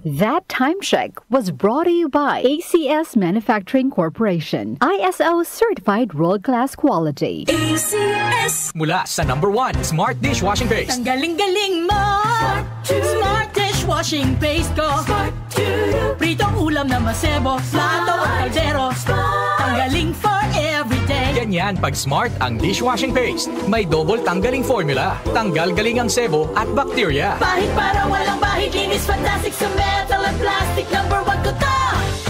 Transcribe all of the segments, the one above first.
That time check was brought to you by ACS Manufacturing Corporation. ISO certified world-class quality. ACS! Mula sa #1 Smart Dishwashing Paste. Ang galing-galing mo! Smart Dishwashing Paste ko! Smart Pritong ulam na masebo, plato at kaldero. Tanggaling for everyday. Ganyan pag Smart ang dishwashing paste. May double tanggaling formula. Tanggal galing ang sebo at bakterya. Pahit para walang bahid, linis fantastic sa metal at plastic. #1 ko to!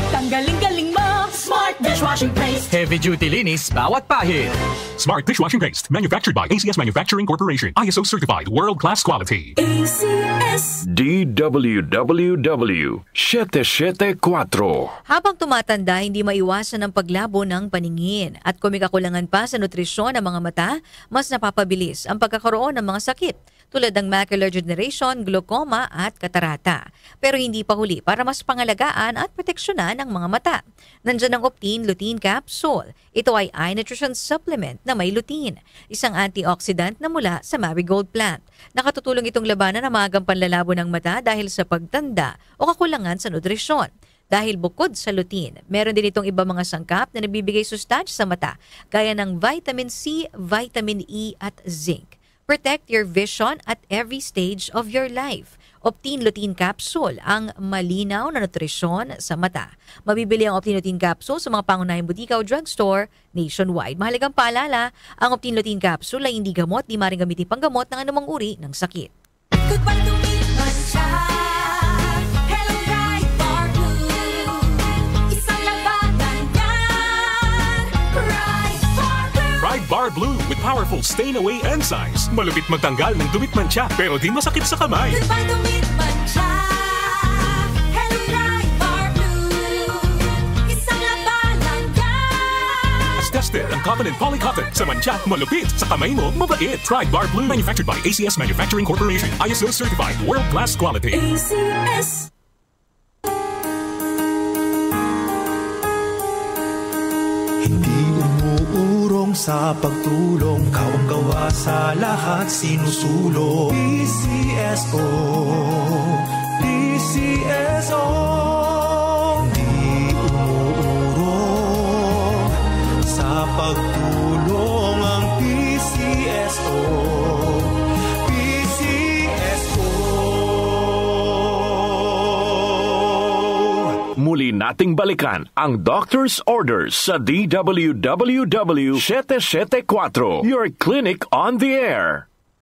Tanggaling-galing mo, Smart Dishwashing Paste. Heavy duty linis bawat pahid. Smart Dishwashing Paste, manufactured by ACS Manufacturing Corporation. ISO certified world-class quality. ACS. DWWW 774. Habang tumatanda, hindi maiwasan ang paglabo ng paningin. At kung may kakulangan pa sa nutrisyon ng mga mata, mas napapabilis ang pagkakaroon ng mga sakit tulad ng macular degeneration, glaucoma at katarata. Pero hindi pa huli para mas pangalagaan at proteksyonan ang mga mata. Nandiyan ang Optine Lutein Capsule. Ito ay eye nutrition supplement na may lutein, isang antioxidant na mula sa marigold plant. Nakatutulong itong labanan ang maagang panlalabo ng mata dahil sa pagtanda o kakulangan sa nutrisyon. Dahil bukod sa lutein, meron din itong iba mga sangkap na nagbibigay sustansya sa mata, gaya ng vitamin C, vitamin E at zinc. Protect your vision at every stage of your life. Optine Lutein Capsule, ang malinaw na nutrisyon sa mata. Mabibili ang Optine Lutein Capsule sa mga pangunahing butika o drugstore nationwide. Mahalagang paalala, ang Optine Lutein Capsule ay hindi gamot, di maaaring gamitin panggamot ng anumang uri ng sakit. Goodbye to me, Mancha. Hello, Right Bar Blue. Isang labanan yan. Right Bar Blue. Pride Bar Blue with powerful stain-away enzymes. Malupit magtanggal ng dumit mancha pero di masakit sa kamay. Goodbye to me, Mancha. Hello, Right Bar Blue. Isang labanan yan. As tested ang cotton and polycotton. Sa mancha, malupit. Sa kamay mo, mabait. Pride Bar Blue. Manufactured by ACS Manufacturing Corporation. ISO certified world-class quality. ACS. Hindi umuurong sa pagtulong, kawang-gawa sa lahat sinusulong. PCSO, PCSO. Hindi umuurong sa pagtulong ang PCSO. Muli nating balikan ang Doctor's Orders sa DWWW 774, your clinic on the air.